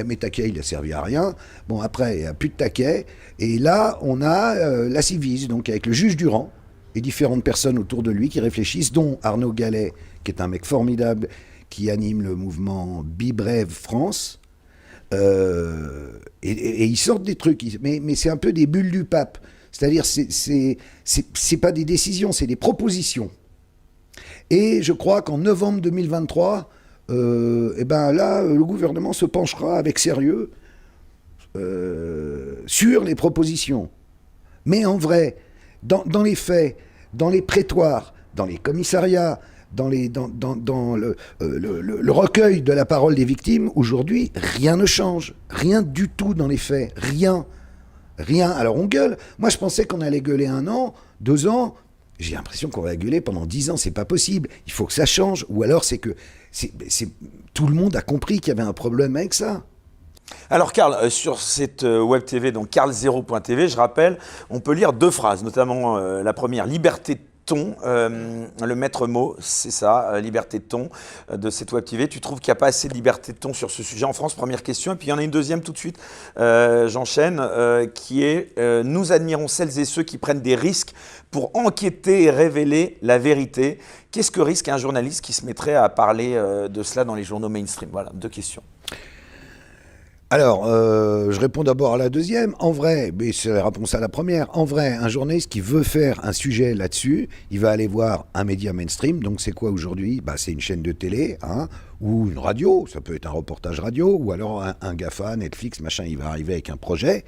S2: Mais Taquet, il a servi à rien. Bon, après, il n'y a plus de Taquet. Et là, on a la Civise, donc avec le juge Durand et différentes personnes autour de lui qui réfléchissent, dont Arnaud Gallet, qui est un mec formidable, qui anime le mouvement Bibrève France. Et ils sortent des trucs. Mais c'est un peu des bulles du pape. C'est-à-dire, c'est pas des décisions, c'est des propositions. Et je crois qu'en novembre 2023... là, le gouvernement se penchera avec sérieux sur les propositions. Mais en vrai, dans les faits, dans les prétoires, dans les commissariats, dans le recueil de la parole des victimes, aujourd'hui, rien ne change. Rien du tout dans les faits. Rien. Rien. Alors on gueule. Moi, je pensais qu'on allait gueuler 1 an, 2 ans. J'ai l'impression qu'on va gueuler pendant 10 ans, c'est pas possible. Il faut que ça change. Ou alors c'est que tout le monde a compris qu'il y avait un problème avec ça.
S1: Alors Karl, sur cette web TV, donc karl0.tv, je rappelle, on peut lire 2 phrases, notamment la première, liberté de ton, le maître mot, c'est ça, liberté de ton de cette web TV. Tu trouves qu'il n'y a pas assez de liberté de ton sur ce sujet en France? Première question. Et puis il y en a une deuxième tout de suite, j'enchaîne, qui est nous admirons celles et ceux qui prennent des risques pour enquêter et révéler la vérité. Qu'est-ce que risque un journaliste qui se mettrait à parler de cela dans les journaux mainstream? Voilà, 2 questions.
S2: Alors, je réponds d'abord à la deuxième. En vrai, mais c'est la réponse à la première. En vrai, un journaliste qui veut faire un sujet là-dessus, il va aller voir un média mainstream. Donc, c'est quoi aujourd'hui? C'est une chaîne de télé, ou une radio. Ça peut être un reportage radio, ou alors un GAFA, Netflix, machin. Il va arriver avec un projet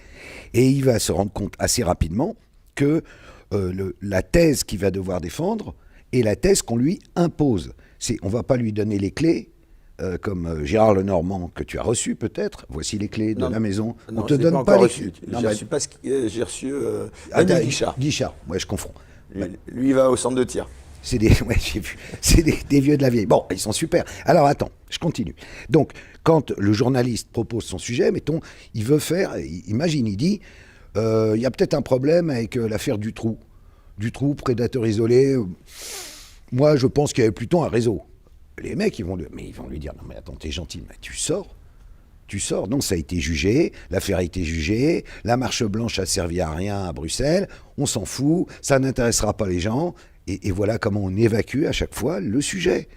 S2: et il va se rendre compte assez rapidement que la thèse qu'il va devoir défendre est la thèse qu'on lui impose. On ne va pas lui donner les clés. Comme Gérard Lenormand, que tu as reçu peut-être, voici les clés de la maison.
S1: On ne te donne pas les clés. J'ai reçu Daniel Guichard.
S2: Guichard, ouais, je confonds.
S1: Lui, il va au centre de tir.
S2: J'ai vu. C'est des vieux de la vieille. Bon, ils sont super. Alors attends, je continue. Donc, quand le journaliste propose son sujet, mettons, il veut faire, imagine, il dit, il y a peut-être un problème avec l'affaire Dutroux. Dutroux, prédateur isolé. Moi, je pense qu'il y avait plutôt un réseau. Les mecs, ils vont lui dire, non mais attends, t'es gentil, mais tu sors. Donc ça a été jugé, l'affaire a été jugée, la marche blanche a servi à rien à Bruxelles, on s'en fout, ça n'intéressera pas les gens, et voilà comment on évacue à chaque fois le sujet.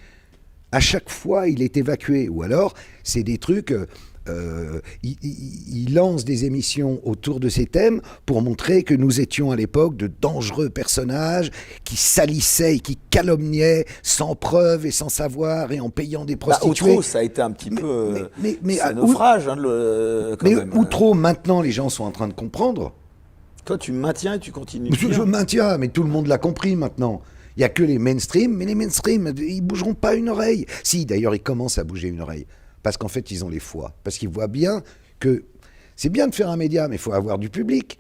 S2: À chaque fois, il est évacué, ou alors, c'est des trucs... il lance des émissions autour de ces thèmes pour montrer que nous étions à l'époque de dangereux personnages qui salissaient et qui calomniaient sans preuve et sans savoir et en payant des prostituées.
S1: Outreau, ça a été un petit peu un naufrage.
S2: Outreau, maintenant, les gens sont en train de comprendre.
S1: Toi, tu maintiens et tu continues.
S2: Je maintiens, mais tout le monde l'a compris maintenant. Il n'y a que les mainstream, mais les mainstream, ils bougeront pas une oreille. Si, d'ailleurs, ils commencent à bouger une oreille. Parce qu'en fait, ils ont les foies. Parce qu'ils voient bien que c'est bien de faire un média, mais il faut avoir du public.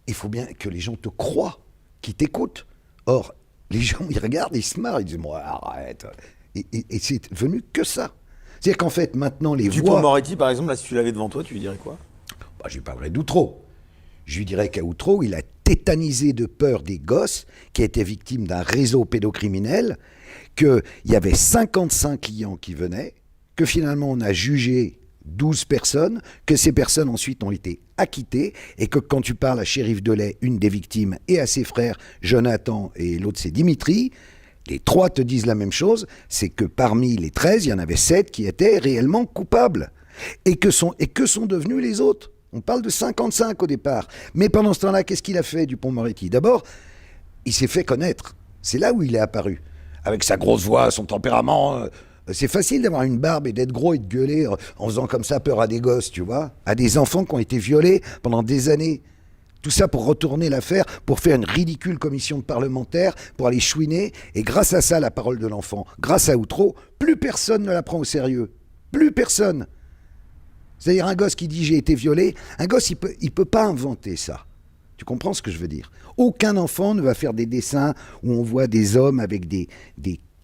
S2: Il faut bien que les gens te croient, qu'ils t'écoutent. Or, les gens, ils regardent, ils se marrent, ils disent « Moi, arrête !» Et c'est devenu que ça. C'est-à-dire qu'en fait, maintenant, les voix...
S1: Dupond-Moretti, par exemple, là, si tu l'avais devant toi, tu lui dirais quoi?
S2: Je lui parlerais d'Outreau. Je lui dirais qu'à Outreau, il a tétanisé de peur des gosses qui étaient victimes d'un réseau pédocriminel, qu'il y avait 55 clients qui venaient, que finalement on a jugé 12 personnes, que ces personnes ensuite ont été acquittées, et que quand tu parles à Shérif Delay, une des victimes, et à ses frères Jonathan et l'autre c'est Dimitri, les 3 te disent la même chose, c'est que parmi les 13, il y en avait 7 qui étaient réellement coupables. Et que sont devenus les autres? On parle de 55 au départ. Mais pendant ce temps-là, qu'est-ce qu'il a fait, Dupond-Moretti? D'abord, il s'est fait connaître. C'est là où il est apparu. Avec sa grosse voix, son tempérament. C'est facile d'avoir une barbe et d'être gros et de gueuler en faisant comme ça peur à des gosses, tu vois, à des enfants qui ont été violés pendant des années. Tout ça pour retourner l'affaire, pour faire une ridicule commission de parlementaires, pour aller chouiner. Et grâce à ça, la parole de l'enfant, grâce à Outreau, plus personne ne la prend au sérieux. Plus personne. C'est-à-dire un gosse qui dit j'ai été violé, un gosse il peut pas inventer ça. Tu comprends ce que je veux dire? Aucun enfant ne va faire des dessins où on voit des hommes avec des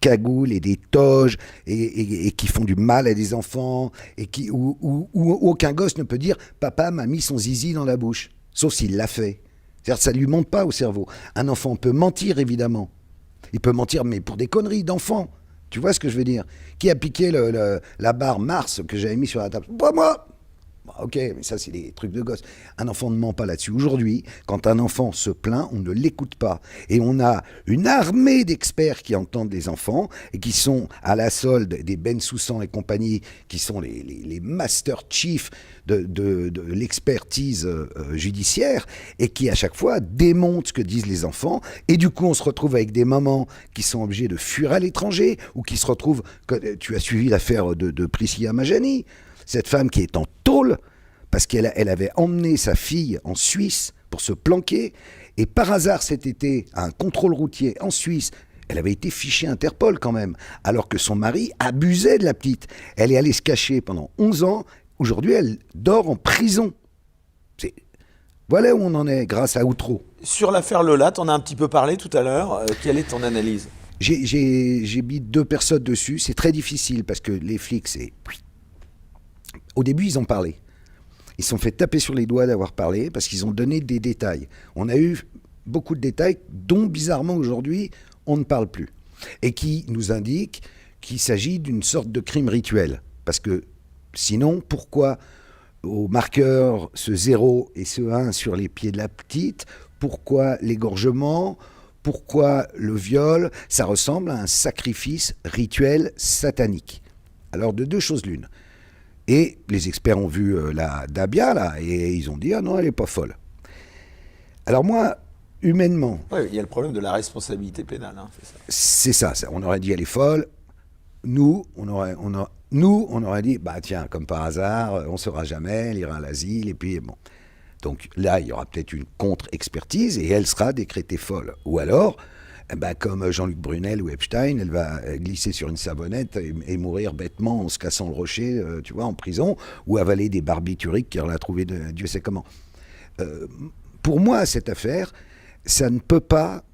S2: cagoules et des toges et qui font du mal à des enfants et où aucun gosse ne peut dire papa m'a mis son zizi dans la bouche, sauf s'il l'a fait. C'est-à-dire ça lui monte pas au cerveau. Un enfant peut mentir évidemment. Il peut mentir mais pour des conneries d'enfant. Tu vois ce que je veux dire? Qui a piqué la barre Mars que j'avais mis sur la table? Pas moi! Ok, mais ça c'est des trucs de gosse. Un enfant ne ment pas là-dessus. Aujourd'hui, quand un enfant se plaint, on ne l'écoute pas. Et on a une armée d'experts qui entendent les enfants et qui sont à la solde des Ben Soussan et compagnie, qui sont les master chiefs de l'expertise judiciaire et qui à chaque fois démontent ce que disent les enfants. Et du coup, on se retrouve avec des mamans qui sont obligées de fuir à l'étranger ou qui se retrouvent... Tu as suivi l'affaire de Priscilla Majani. Cette femme qui est en tôle parce qu'elle avait emmené sa fille en Suisse pour se planquer. Et par hasard, cet été, à un contrôle routier en Suisse, elle avait été fichée Interpol quand même, alors que son mari abusait de la petite. Elle est allée se cacher pendant 11 ans. Aujourd'hui, elle dort en prison. Voilà où on en est grâce à Outreau.
S1: Sur l'affaire Lola, tu en as un petit peu parlé tout à l'heure. Quelle est ton analyse?
S2: J'ai mis 2 personnes dessus. C'est très difficile parce que les flics, c'est... Au début, ils ont parlé. Ils se sont fait taper sur les doigts d'avoir parlé parce qu'ils ont donné des détails. On a eu beaucoup de détails dont, bizarrement, aujourd'hui, on ne parle plus. Et qui nous indiquent qu'il s'agit d'une sorte de crime rituel. Parce que sinon, pourquoi au marqueur ce 0 et ce 1 sur les pieds de la petite? Pourquoi l'égorgement? Pourquoi le viol? Ça ressemble à un sacrifice rituel satanique. Alors, de 2 choses l'une. Et les experts ont vu la Dabia, là, et ils ont dit « Ah non, elle n'est pas folle ». Alors moi, humainement...
S1: Oui, il y a le problème de la responsabilité pénale, hein,
S2: c'est ça. On aurait dit « Elle est folle ». Nous, on aurait dit « Bah tiens, comme par hasard, on ne saura jamais, elle ira à l'asile, et puis bon ». Donc là, il y aura peut-être une contre-expertise, et elle sera décrétée folle. Ou alors... comme Jean-Luc Brunel ou Epstein, elle va glisser sur une savonnette et mourir bêtement en se cassant le rocher, tu vois, en prison, ou avaler des barbituriques car elle a trouvé Dieu sait comment. Pour moi, cette affaire, ça ne peut pas...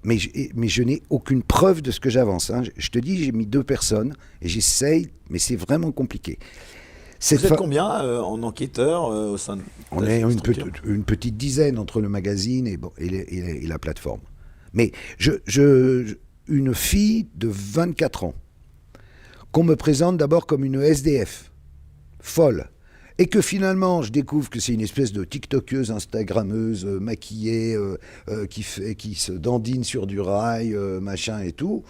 S2: Mais je n'ai aucune preuve de ce que j'avance. Hein. Je te dis, j'ai mis 2 personnes et j'essaye, mais c'est vraiment compliqué.
S1: Vous êtes combien en enquêteurs au sein de...
S2: On est une petite dizaine entre le magazine et la plateforme. Mais une fille de 24 ans, qu'on me présente d'abord comme une SDF, folle, et que finalement je découvre que c'est une espèce de tiktokeuse, instagrammeuse, maquillée, qui se dandine sur du rail, machin et tout.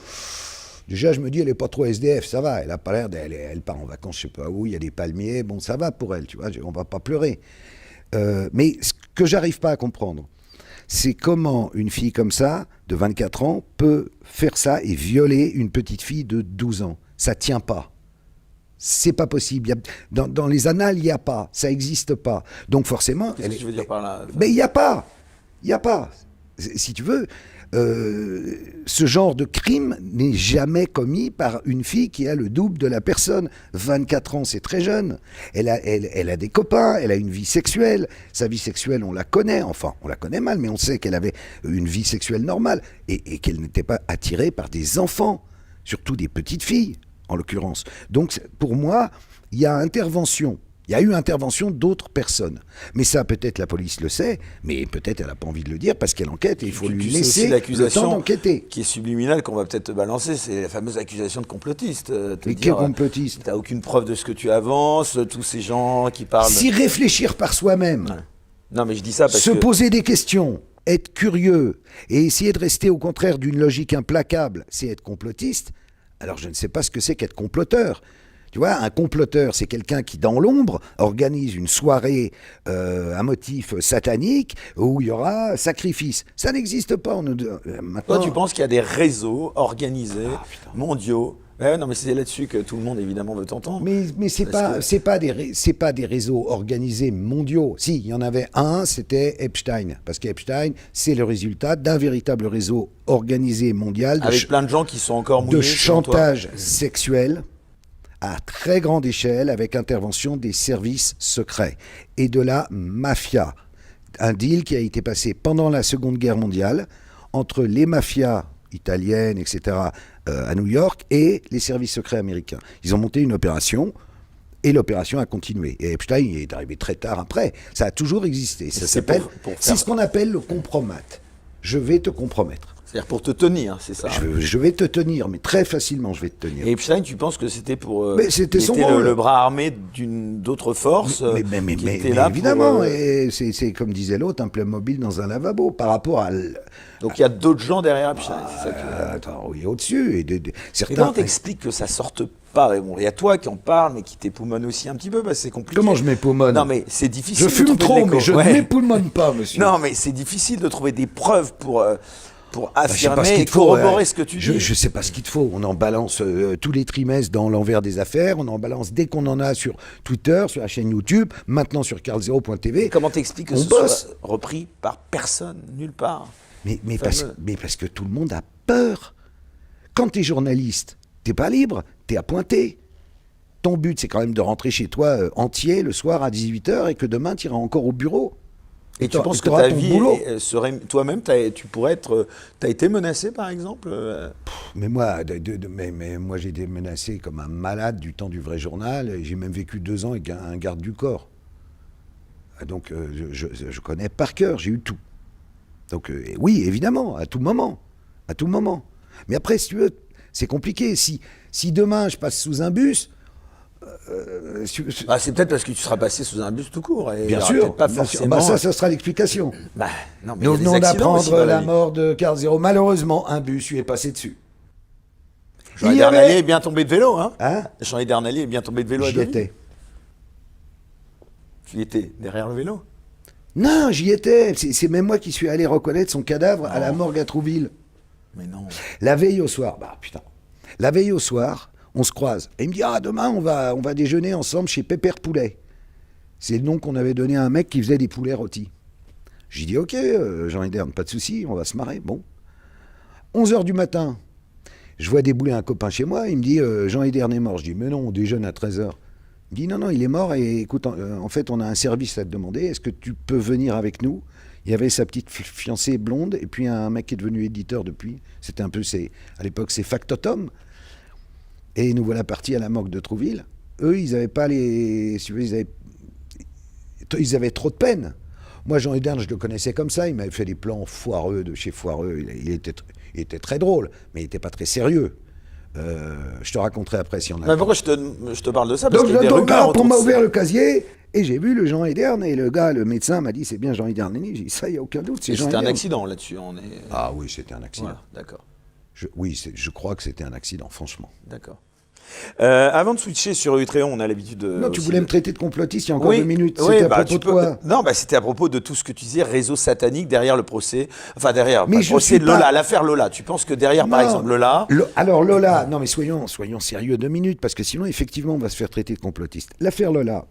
S2: Déjà, je me dis, elle n'est pas trop SDF, ça va, elle a pas l'air elle part en vacances, je sais pas où, il y a des palmiers, bon, ça va pour elle, tu vois, on va pas pleurer. Mais ce que j'arrive pas à comprendre, c'est comment une fille comme ça, de 24 ans, peut faire ça et violer une petite fille de 12 ans. Ça tient pas. C'est pas possible. Dans les annales, il n'y a pas. Ça n'existe pas. Donc forcément...
S1: Qu'est-ce que tu veux dire par là?
S2: Mais il n'y a pas. Il n'y a pas. Si tu veux... ce genre de crime n'est jamais commis par une fille qui a le double de la personne. 24 ans, c'est très jeune. Elle a des copains, elle a une vie sexuelle. Sa vie sexuelle, on la connaît. Enfin, on la connaît mal, mais on sait qu'elle avait une vie sexuelle normale et qu'elle n'était pas attirée par des enfants, surtout des petites filles, en l'occurrence. Donc, pour moi, il y a intervention. Il Il y a eu intervention d'autres personnes. Mais ça, peut-être la police le sait, mais peut-être elle n'a pas envie de le dire parce qu'elle enquête et il faut lui laisser le temps d'enquêter.
S1: Qui est subliminale qu'on va peut-être te balancer, c'est la fameuse accusation de complotiste.
S2: Mais quel complotiste ?
S1: T'as aucune preuve de ce que tu avances, tous ces gens qui parlent...
S2: Si réfléchir par soi-même,
S1: non, mais je dis ça parce
S2: se poser des questions, être curieux et essayer de rester au contraire d'une logique implacable, c'est être complotiste, alors je ne sais pas ce que c'est qu'être comploteur. Tu vois, un comploteur, c'est quelqu'un qui, dans l'ombre, organise une soirée à motif satanique où il y aura sacrifice. Ça n'existe pas.
S1: Maintenant... Toi, tu penses qu'il y a des réseaux organisés, mondiaux. Ouais, non, mais c'est là-dessus que tout le monde, évidemment, veut t'entendre.
S2: Mais c'est pas des réseaux organisés mondiaux. Si, il y en avait un, c'était Epstein. Parce qu'Epstein, c'est le résultat d'un véritable réseau organisé mondial.
S1: Avec plein de gens qui sont encore mouillés.
S2: De chantage sexuel à très grande échelle, avec intervention des services secrets et de la mafia. Un deal qui a été passé pendant la Seconde Guerre mondiale entre les mafias italiennes, etc., à New York, et les services secrets américains. Ils ont monté une opération, et l'opération a continué. Et Epstein est arrivé très tard après. Ça a toujours existé. C'est ce qu'on appelle le compromat. Je vais te compromettre.
S1: C'est-à-dire pour te tenir, c'est ça.
S2: Je vais te tenir, mais très facilement, je vais te tenir.
S1: Et Epstein, tu penses que c'était pour...
S2: c'était son rôle.
S1: Le bras armé d'autres forces
S2: mais
S1: là
S2: évidemment, pour, et c'est comme disait l'autre, un Playmobil dans un lavabo, par rapport à...
S1: Donc il y a d'autres gens derrière Epstein, c'est ça que...
S2: Attends, oui, au-dessus. Et
S1: certains... comment t'expliques que ça sorte pas? Bon, il y a toi qui en parles, mais qui t'époumonne aussi un petit peu, parce que c'est compliqué.
S2: Comment je m'époumonne?
S1: Non, mais c'est difficile.
S2: Je fume trop, mais je ne m'époumonne pas, monsieur.
S1: Non, mais c'est difficile de trouver des preuves pour affirmer et corroborer ce que tu dis.
S2: Je ne sais pas ce qu'il te faut. On en balance tous les trimestres dans l'envers des affaires. On en balance dès qu'on en a sur Twitter, sur la chaîne YouTube, maintenant sur carlzero.tv.
S1: Comment t'expliques que ce soit repris par personne, nulle part?
S2: Mais parce que tout le monde a peur. Quand tu es journaliste, tu n'es pas libre, tu es appointé. Ton but, c'est quand même de rentrer chez toi entier le soir à 18h et que demain, tu iras encore au bureau.
S1: Et tu penses que ta vie serait... Toi-même, tu pourrais être... Tu as été menacé, par exemple
S2: Mais moi, moi j'ai été menacé comme un malade du temps du vrai journal. J'ai même vécu 2 ans avec un garde du corps. Donc, je connais par cœur, j'ai eu tout. Donc, oui, évidemment, à tout moment. À tout moment. Mais après, si tu veux, c'est compliqué. Si demain, je passe sous un bus...
S1: c'est peut-être parce que tu seras passé sous un bus tout court. Et
S2: bien sûr,
S1: pas forcément...
S2: ça sera l'explication.
S1: Non, mais
S2: nous venons d'apprendre la mort de Carl-Zero. Malheureusement, un bus lui est passé dessus.
S1: Jean Dernalier est bien tombé de vélo. Jean Dernalier est bien tombé de vélo.
S2: J'y étais.
S1: Tu y étais derrière le vélo?
S2: Non, j'y étais. C'est même moi qui suis allé reconnaître son cadavre à la morgue à Trouville.
S1: Mais non.
S2: La veille au soir, La veille au soir, on se croise. Et il me dit, demain, on va déjeuner ensemble chez Pépère Poulet. C'est le nom qu'on avait donné à un mec qui faisait des poulets rôtis. J'ai dit, ok, Jean Ederne, pas de souci, on va se marrer. Bon. 11h du matin, je vois débouler un copain chez moi, il me dit, Jean Ederne est mort. Je dis, mais non, on déjeune à 13h. Il me dit, non, il est mort et écoute, en fait, on a un service à te demander, est-ce que tu peux venir avec nous? Il y avait sa petite fiancée blonde et puis un mec qui est devenu éditeur depuis. C'était un peu, à l'époque, c'est Factotum. Et nous voilà partis à la morgue de Trouville. Eux, ils n'avaient pas ils avaient trop de peine. Moi, Jean Ederne, je le connaissais comme ça. Il m'avait fait des plans foireux de chez Foireux. Il était très drôle, mais il n'était pas très sérieux. Je te raconterai après si on a...
S1: Mais pourquoi je te parle de ça? Parce
S2: donc là, on m'a ouvert le casier et j'ai vu le Jean Ederne. Et le médecin m'a dit, c'est bien Jean Ederne. J'ai dit, ça, il n'y a aucun doute.
S1: C'était un accident là-dessus.
S2: Ah oui, c'était un accident.
S1: Voilà, d'accord.
S2: Je crois que c'était un accident, franchement.
S1: D'accord. Avant de switcher sur Utréon, on a l'habitude de...
S2: Non, tu voulais me traiter de complotiste il y a encore 2 minutes. C'était à propos de quoi?
S1: Non, c'était à propos de tout ce que tu disais, réseau satanique derrière le procès. Enfin, derrière le procès de Lola, l'affaire Lola. Tu penses que derrière, par exemple, Lola...
S2: Alors Lola, non mais soyons sérieux 2 minutes, parce que sinon, effectivement, on va se faire traiter de complotiste. L'affaire Lola,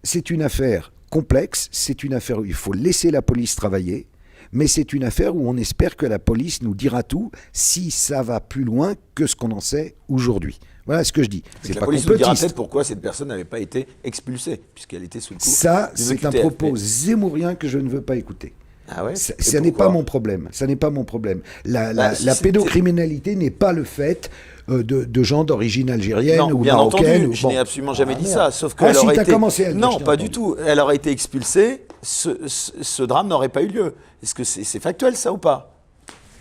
S2: c'est une affaire complexe, c'est une affaire où il faut laisser la police travailler. Mais c'est une affaire où on espère que la police nous dira tout si ça va plus loin que ce qu'on en sait aujourd'hui. Voilà ce que je dis.
S1: C'est la police nous dira peut-être pourquoi cette personne n'avait pas été expulsée, puisqu'elle était sous le coup.
S2: Ça, c'est un propos zémourien que je ne veux pas écouter.
S1: Ah ouais.
S2: Ça n'est pas mon problème. Ça n'est pas mon problème. La pédocriminalité n'est pas le fait de gens d'origine algérienne ou
S1: bien
S2: marocaine.
S1: Entendu, je n'ai absolument jamais dit ça. Sauf que
S2: commencé à le dire,
S1: non, pas du tout. Elle aurait été expulsée. Ce drame n'aurait pas eu lieu. Est-ce que c'est factuel, ça, ou pas?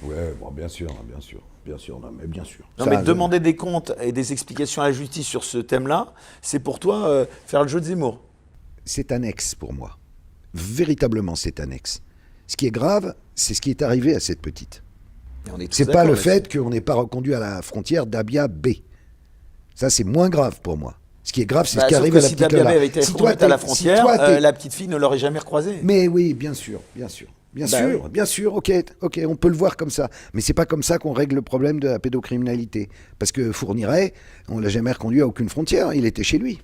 S2: Ouais, bon, bien sûr, non, mais bien sûr.
S1: Non, mais demander des comptes et des explications à la justice sur ce thème-là, c'est pour toi faire le jeu de Zemmour.
S2: C'est annexe pour moi. Véritablement, c'est annexe. Ce qui est grave, c'est ce qui est arrivé à cette petite. C'est pas le fait qu'on n'ait pas reconduit à la frontière Dabia B. Ça, c'est moins grave pour moi. Ce qui est grave, c'est ce qui arrive à la petite Lola.
S1: Si Dabia B avait été reconduite à la frontière, la petite fille ne l'aurait jamais recroisée.
S2: Mais oui, bien sûr. Bien sûr, ok, on peut le voir comme ça. Mais c'est pas comme ça qu'on règle le problème de la pédocriminalité. Parce que Fourniret, on l'a jamais reconduit à aucune frontière, il était chez lui.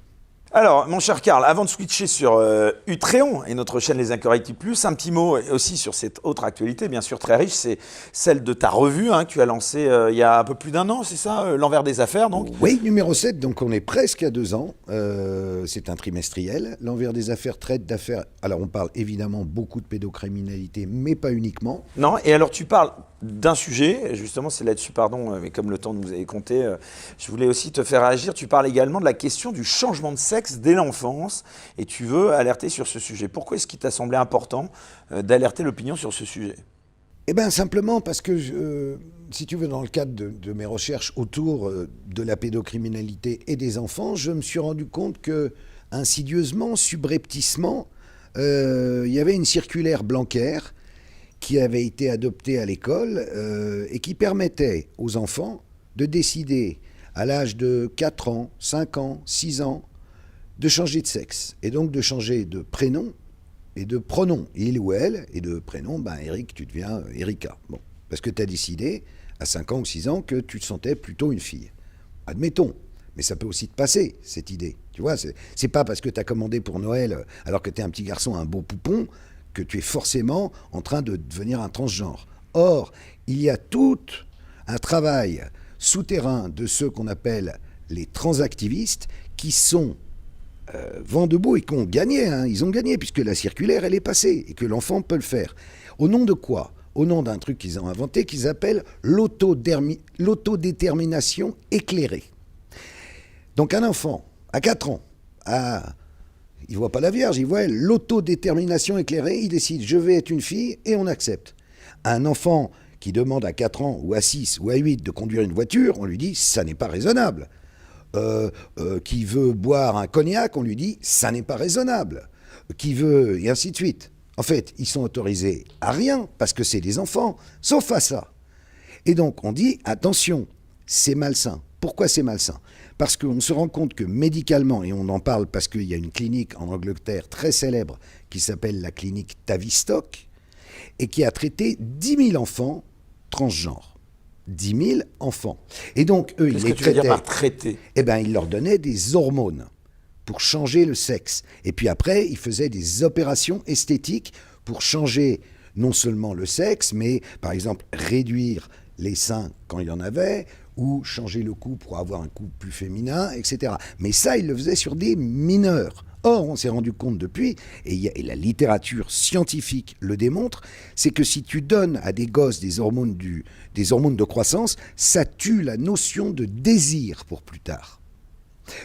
S1: Alors, mon cher Karl, avant de switcher sur Utréon et notre chaîne Les Incorrectibles Plus, un petit mot aussi sur cette autre actualité, bien sûr très riche, c'est celle de ta revue que tu as lancée il y a un peu plus d'1 an, c'est ça, L'Envers des Affaires, donc?
S2: Oui, numéro 7, donc on est presque à 2 ans. C'est un trimestriel. L'Envers des Affaires traite d'affaires. Alors, on parle évidemment beaucoup de pédocriminalité, mais pas uniquement.
S1: Non, et alors tu parles d'un sujet, justement, c'est là-dessus, pardon, mais comme le temps nous avait compté, je voulais aussi te faire réagir. Tu parles également de la question du changement de sexe dès l'enfance, et tu veux alerter sur ce sujet. Pourquoi est-ce qu'il t'a semblé important d'alerter l'opinion sur ce sujet?
S2: Eh bien, simplement parce que, si tu veux, dans le cadre de mes recherches autour de la pédocriminalité et des enfants, je me suis rendu compte que, insidieusement, subrepticement, il y avait une circulaire Blanquer qui avait été adoptée à l'école et qui permettait aux enfants de décider à l'âge de 4 ans, 5 ans, 6 ans, de changer de sexe et donc de changer de prénom et de pronom, il ou elle, et de prénom, Eric, tu deviens Erika. Bon, parce que tu as décidé à 5 ans ou 6 ans que tu te sentais plutôt une fille. Admettons, mais ça peut aussi te passer, cette idée. Tu vois, c'est pas parce que tu as commandé pour Noël, alors que tu es un petit garçon, un beau poupon, que tu es forcément en train de devenir un transgenre. Or, il y a tout un travail souterrain de ceux qu'on appelle les transactivistes qui sont vent debout et qui ont gagné. Ils ont gagné puisque la circulaire, elle est passée et que l'enfant peut le faire. Au nom de quoi? Au nom d'un truc qu'ils ont inventé qu'ils appellent l'autodétermination éclairée. Donc un enfant, à 4 ans, il ne voit pas la Vierge, il voit l'autodétermination éclairée, il décide, je vais être une fille, et on accepte. Un enfant qui demande à 4 ans, ou à 6, ou à 8 de conduire une voiture, on lui dit, ça n'est pas raisonnable. Qui veut boire un cognac, on lui dit, ça n'est pas raisonnable. Qui veut, et ainsi de suite. En fait, ils sont autorisés à rien, parce que c'est des enfants, sauf à ça. Et donc, on dit, attention, c'est malsain. Pourquoi c'est malsain? Parce qu'on se rend compte que médicalement, et on en parle parce qu'il y a une clinique en Angleterre très célèbre qui s'appelle la clinique Tavistock et qui a traité 10 000 enfants transgenres. 10 000 enfants. Et donc, eux, ils les traitaient. Qu'est-ce que tu veux dire par traiter? Eh bien, ils leur donnaient des hormones pour changer le sexe. Et puis après, ils faisaient des opérations esthétiques pour changer non seulement le sexe, mais par exemple réduire les seins quand il y en avait, ou changer le cou pour avoir un cou plus féminin, etc. Mais ça, ils le faisaient sur des mineurs. Or, on s'est rendu compte depuis, et la littérature scientifique le démontre, c'est que si tu donnes à des gosses des hormones de croissance, ça tue la notion de désir pour plus tard.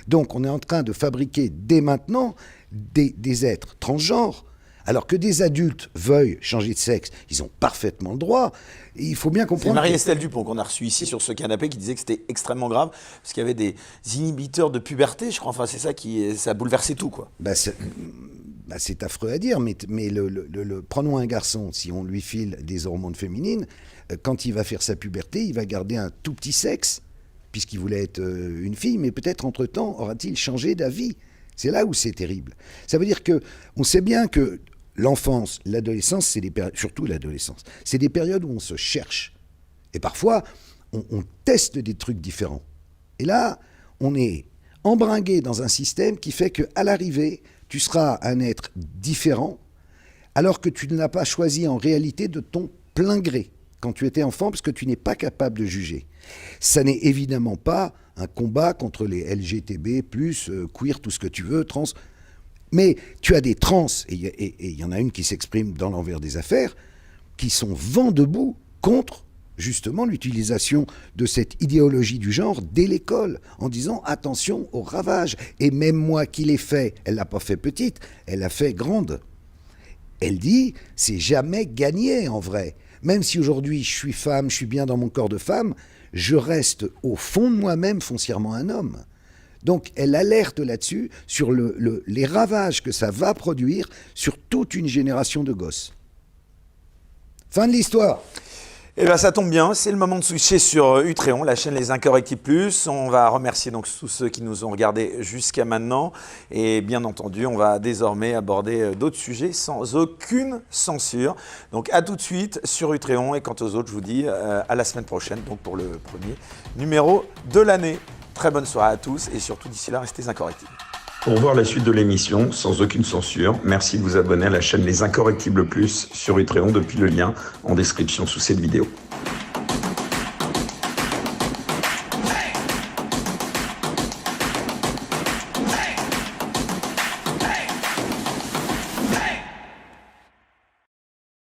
S2: Donc, on est en train de fabriquer dès maintenant des êtres transgenres, alors que des adultes veuillent changer de sexe, ils ont parfaitement le droit. Et il faut bien comprendre.
S1: C'est Marie-Estelle Dupont qu'on a reçue ici sur ce canapé qui disait que c'était extrêmement grave parce qu'il y avait des inhibiteurs de puberté, je crois. Enfin, c'est ça ça a bouleversé tout, quoi.
S2: C'est affreux à dire, mais prenons un garçon, si on lui file des hormones féminines, quand il va faire sa puberté, il va garder un tout petit sexe, puisqu'il voulait être une fille, mais peut-être entre-temps aura-t-il changé d'avis. C'est là où c'est terrible. Ça veut dire qu'on sait bien que l'enfance, l'adolescence, surtout l'adolescence, c'est des périodes où on se cherche. Et parfois, on teste des trucs différents. Et là, on est embringué dans un système qui fait qu'à l'arrivée, tu seras un être différent, alors que tu ne l'as pas choisi en réalité de ton plein gré quand tu étais enfant, parce que tu n'es pas capable de juger. Ça n'est évidemment pas un combat contre les LGTB+, queer, tout ce que tu veux, trans. Mais tu as des trans, et il y en a une qui s'exprime dans l'envers des affaires, qui sont vent debout contre justement l'utilisation de cette idéologie du genre dès l'école, en disant attention aux ravages. Et même moi qui l'ai fait, elle l'a pas fait petite, elle l'a fait grande. Elle dit, c'est jamais gagné en vrai. Même si aujourd'hui je suis femme, je suis bien dans mon corps de femme, je reste au fond de moi-même foncièrement un homme. Donc elle alerte là-dessus sur les ravages que ça va produire sur toute une génération de gosses. Fin de l'histoire.
S1: Eh bien, ça tombe bien, c'est le moment de switcher sur Utréon, la chaîne Les Incorrectibles Plus. On va remercier donc tous ceux qui nous ont regardés jusqu'à maintenant. Et bien entendu, on va désormais aborder d'autres sujets sans aucune censure. Donc à tout de suite sur Utréon. Et quant aux autres, je vous dis à la semaine prochaine, donc pour le premier numéro de l'année. Très bonne soirée à tous et surtout d'ici là, restez incorrectibles.
S3: Pour voir la suite de l'émission, sans aucune censure, merci de vous abonner à la chaîne Les Incorrectibles Plus sur Utréon depuis le lien en description sous cette vidéo.